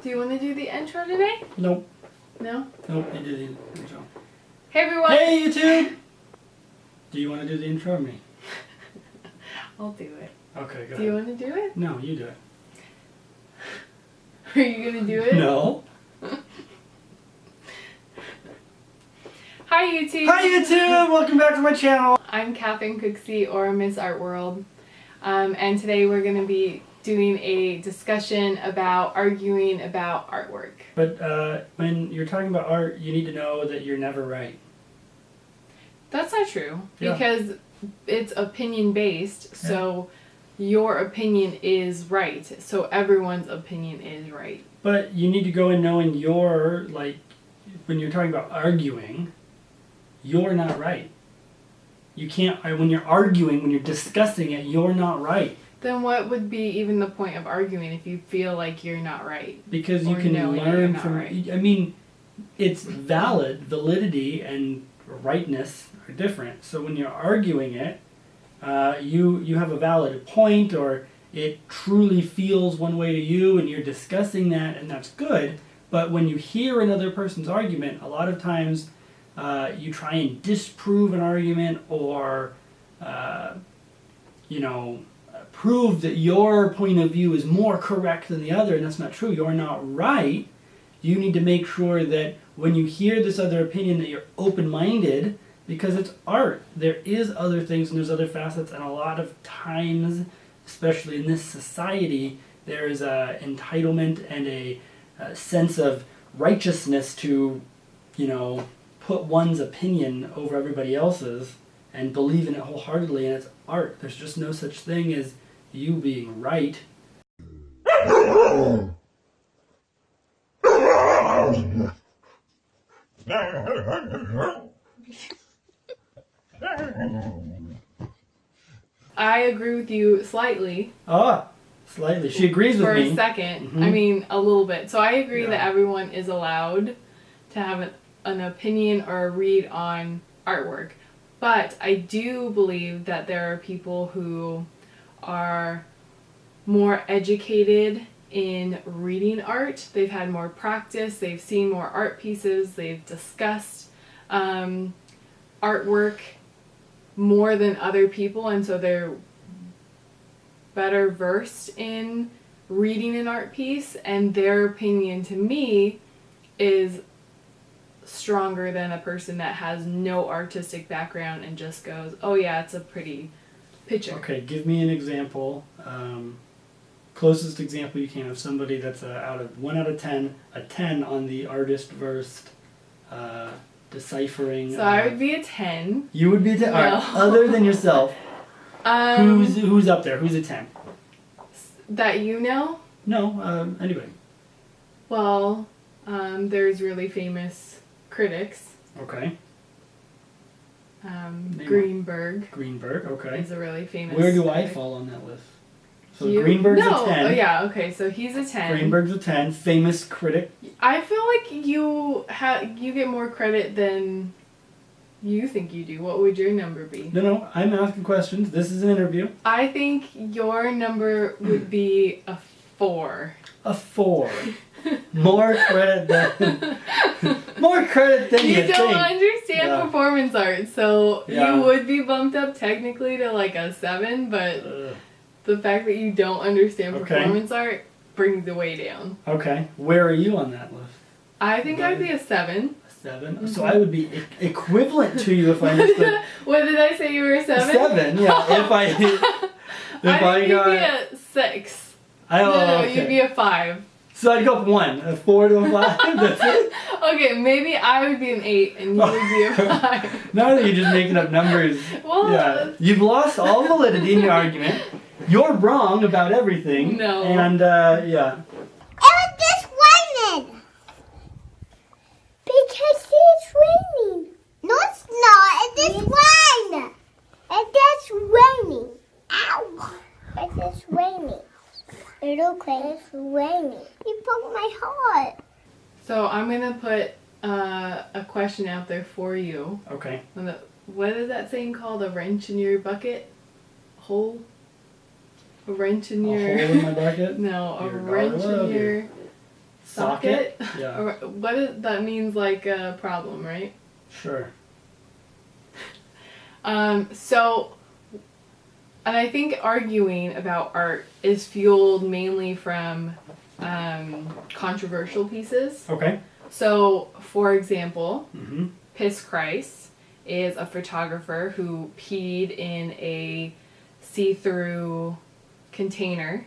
Do you want to do the intro today? Nope. No? Nope, you do the intro. Hey everyone! Hey YouTube! Do you want to do the intro or me? I'll do it. Okay, go ahead. Do you want to do it? No, you do it. Are you going to do it? No. Hi YouTube! Hi YouTube! Welcome back to my channel. I'm Catherine Cooksey, or Miss Art World. And today we're going to be doing a discussion about arguing about artwork. But when you're talking about art, you need to know that you're never right. That's not true. Yeah. Because it's opinion based, so your opinion is right. So everyone's opinion is right. But you need to go in knowing you're, like, when you're talking about arguing, you're not right. You can't, when you're arguing, when you're discussing it, you're not right. Then what would be even the point of arguing if you feel like you're not right? Because you Or can knowing that you're learn not from, right. I mean, it's validity and rightness are different. So when you're arguing it, you have a valid point, or it truly feels one way to you and you're discussing that, and that's good. But when you hear another person's argument, a lot of times you try and disprove an argument, or prove that your point of view is more correct than the other, and that's not true. You're not right. You need to make sure that when you hear this other opinion that you're open-minded, because it's art. There is other things and there's other facets, and a lot of times, especially in this society, there is a entitlement and a sense of righteousness to, put one's opinion over everybody else's and believe in it wholeheartedly, and it's art. There's just no such thing as you being right. I agree with you slightly. Slightly. She agrees with for me. For a second. Mm-hmm. I mean, a little bit. So I agree Yeah. that everyone is allowed to have an opinion or a read on artwork. But I do believe that there are people who are more educated in reading art. They've had more practice. They've seen more art pieces. They've discussed artwork more than other people, and so they're better versed in reading an art piece, and their opinion to me is stronger than a person that has no artistic background and just goes, oh yeah, it's a pretty picture. Okay, give me an example, closest example you can of somebody that's out of 1 out of 10, a 10 on the artist versed deciphering. So I would be a 10. You would be a 10? No. All right, other than yourself, who's up there? Who's a 10? That you know? No, anybody. Well, there's really famous critics. Okay. Greenberg. Greenberg, okay. Is a really famous Where do I critic. fall on that list? So Greenberg's a 10. Oh yeah, okay, so he's a 10. Greenberg's a 10, famous critic. I feel like you get more credit than you think you do. What would your number be? No, I'm asking questions. This is an interview. I think your number would be a 4. A 4. More credit than you You don't think. understand Yeah. performance art, so Yeah. you would be bumped up technically to like a 7, but the fact that you don't understand Okay. performance art brings the way down. Okay, where are you on that list? I think I'd be a 7. A 7? So I would be equivalent to you if I understood. What did I say, you were a 7? A 7, yeah. I think you'd be a 6. No, okay. you'd be a 5. So I'd go up 1, a 4 to a 5. That's it. Okay, maybe I would be an 8 and you would be a 5. Now that you're just making up numbers, Well, yeah, you've lost all validity in your argument. You're wrong about everything. No. And yeah. It was just raining. Because it's raining. No, it's not. It just rained. It just raining. Ow. It just raining. It's okay. It's raining. You broke my heart. so I'm going to put a question out there for you. Okay. What is that saying called? A wrench in your bucket? Hole? A wrench in A your... hole in my bucket? No, a Dear God, I wrench love in you. your Socket? Yeah. Or that means like a problem, right? Sure. So, and I think arguing about art is fueled mainly from controversial pieces. Okay. So, for example, Mm-hmm. Piss Christ is a photographer who peed in a see-through container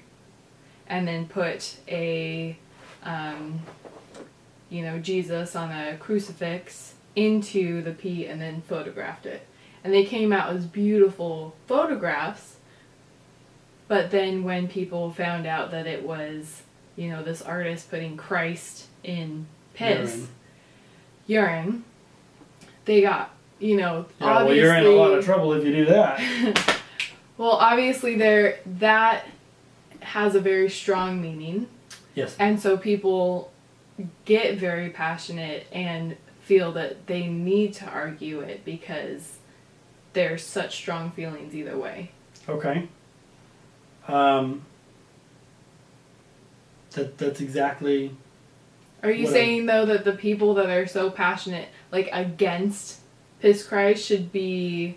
and then put a, Jesus on a crucifix into the pee and then photographed it. And they came out as beautiful photographs, but then when people found out that it was, this artist putting Christ in piss, urine, they got, Yeah, obviously... well, you're in a lot of trouble if you do that. Well, obviously that has a very strong meaning. Yes. And so people get very passionate and feel that they need to argue it because there's such strong feelings either way. Okay. That's exactly... Are you What saying, though, that the people that are so passionate, like, against Piss Christ should be,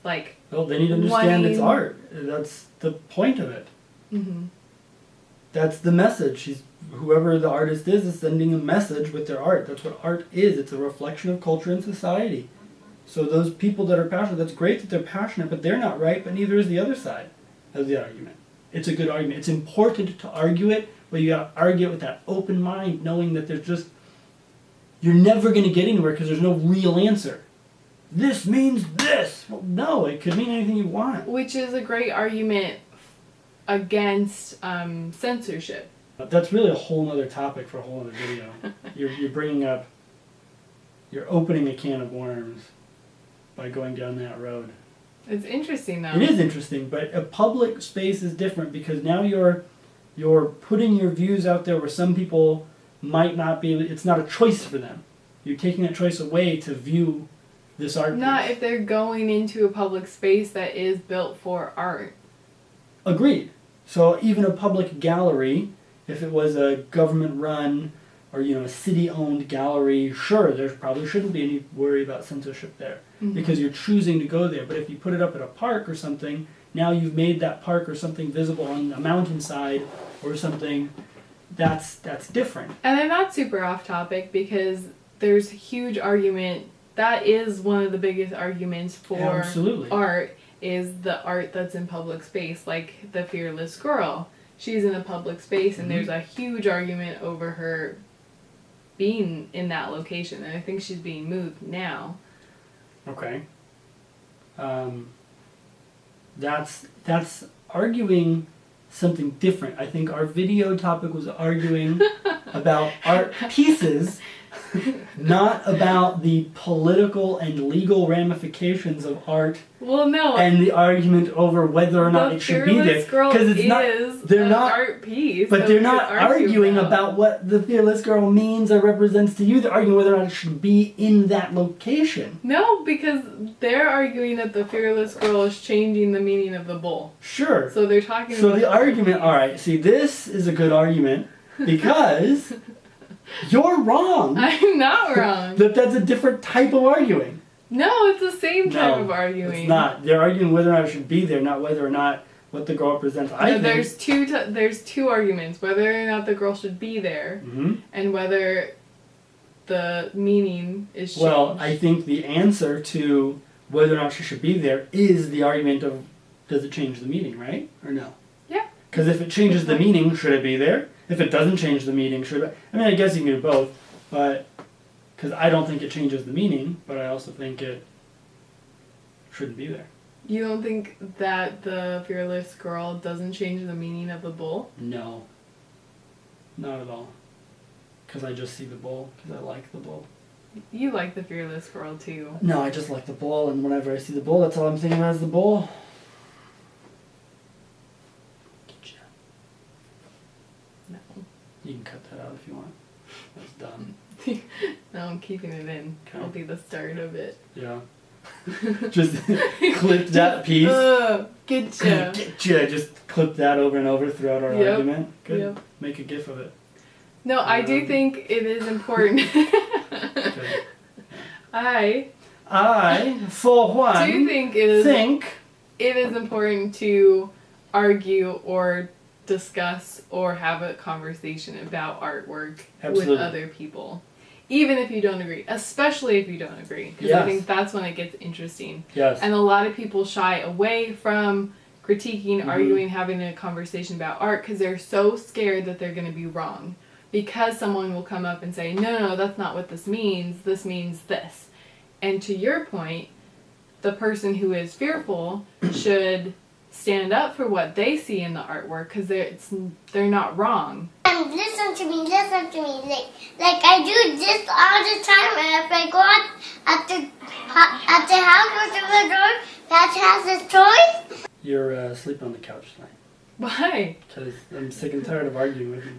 like... Well, they need to understand it's wanting- art. That's the point of it. Mm-hmm. That's the message. Whoever the artist is sending a message with their art. That's what art is. It's a reflection of culture and society. So those people that are passionate, that's great that they're passionate, but they're not right, but neither is the other side of the argument. It's a good argument. It's important to argue it, but you gotta argue it with that open mind, knowing that you're never gonna get anywhere because there's no real answer. This means this. Well, no, it could mean anything you want. Which is a great argument against censorship. That's really a whole other topic for a whole other video. You're opening a can of worms by going down that road. It's interesting, though. It is interesting, but a public space is different because now you're putting your views out there where some people might not be. It's not a choice for them. You're taking that choice away to view this art Not piece. if they're going into a public space that is built for art. Agreed. So even a public gallery, if it was a government-run or a city-owned gallery, sure, there probably shouldn't be any worry about censorship there because you're choosing to go there. But if you put it up at a park or something, now you've made that park or something visible on a mountainside or something. That's different. And I'm not super off topic because there's a huge argument. That is one of the biggest arguments for Absolutely. art is the art that's in public space, like the Fearless Girl. She's in a public space and there's a huge argument over her being in that location, and I think she's being moved now. Okay. That's arguing something different. I think our video topic was arguing about art pieces, not about the political and legal ramifications of art Well, no. and the argument over whether or not the it should be there. Fearless Girl Because it's is not, they're an not, art piece. but that they're we not could argue arguing about what the Fearless Girl means or represents to you. They're arguing whether or not it should be in that location. No, because they're arguing that the Fearless Girl is changing the meaning of the bull. Sure. So they're talking So about the argument, alright, see, this is a good argument because you're wrong I'm not wrong. that's a different type of arguing. No, it's the same type No, of arguing. It's not. They're arguing whether or not it should be there, not whether or not what the girl represents. I No, think there's two arguments: whether or not the girl should be there, Mhm. and whether the meaning is changed. Well, I think the answer to whether or not she should be there is the argument of does it change the meaning, right? Or no? Yeah. Because if it changes the meaning, should it be there? If it doesn't change the meaning, should it? I mean, I guess you can do both, but because I don't think it changes the meaning, but I also think it shouldn't be there. You don't think that the Fearless Girl doesn't change the meaning of the bull? No. Not at all. Because I just see the bull, because I like the bull. You like the Fearless Girl too. No, I just like the bull, and whenever I see the bull, that's all I'm thinking about is the bull. No. You can cut that out if you want. That's done. No, I'm keeping it in. Okay. That'll be the start of it. Yeah. Just clip that piece. Getcha. Getcha. Just clip that over and over throughout our Yep. argument. Good. Yep. Make a gif of it. No, I do think it is important. Okay. I for one, do think it is think. it is important to argue or discuss or have a conversation about artwork Absolutely. with other people. Even if you don't agree. Especially if you don't agree. Because Yes. I think that's when it gets interesting. Yes. And a lot of people shy away from critiquing, Mhm. arguing, having a conversation about art because they're so scared that they're going to be wrong. Because someone will come up and say, no, that's not what this means. This means this. And to your point, the person who is fearful should stand up for what they see in the artwork because they're not wrong. Listen to me. Like I do this all the time. And if I go out at the house or to the door that has this toy. You're sleeping on the couch tonight. Why? Because I'm sick and tired of arguing with you.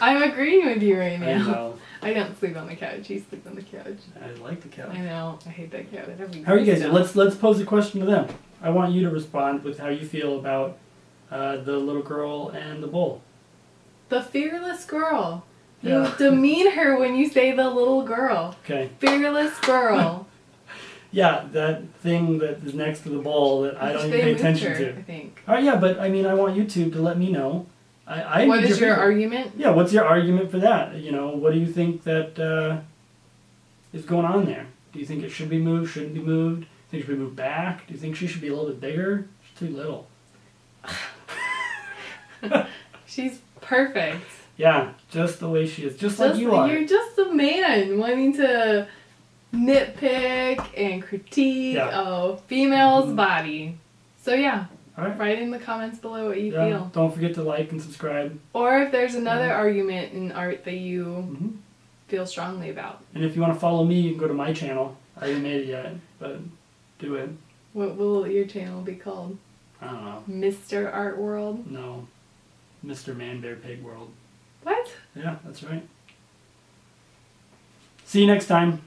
I'm agreeing with you right I now. know. I don't sleep on the couch. You sleep on the couch. I like the couch. I know. I hate that couch. How are you guys doing? Let's pose a question to them. I want you to respond with how you feel about the little girl and the bull. The fearless girl. You Yeah. demean her when you say the little girl. Okay. Fearless girl. Yeah, that thing that is next to the bull that I don't even They pay moved attention her, to. I think. All right, yeah, but I mean, I want you to let me know. I What need is your feedback. argument? Yeah, what's your argument for that? You know, what do you think that is going on there? Do you think it should be moved? Shouldn't be moved? Do you think it should be moved back? Do you think she should be a little bit bigger? She's too little. She's perfect. Yeah, just the way she is, just like you are. You're just a man wanting to nitpick and critique a female's body. So yeah, All right. write in the comments below what you Yeah. feel. Don't forget to like and subscribe. Or if there's another Yeah. argument in art that you hmm feel strongly about. And if you want to follow me, you can go to my channel. I haven't made it yet, but do it. What will your channel be called? I don't know. Mr. Art World? No. Mr. Man Bear Pig World. What? Yeah, that's right. See you next time.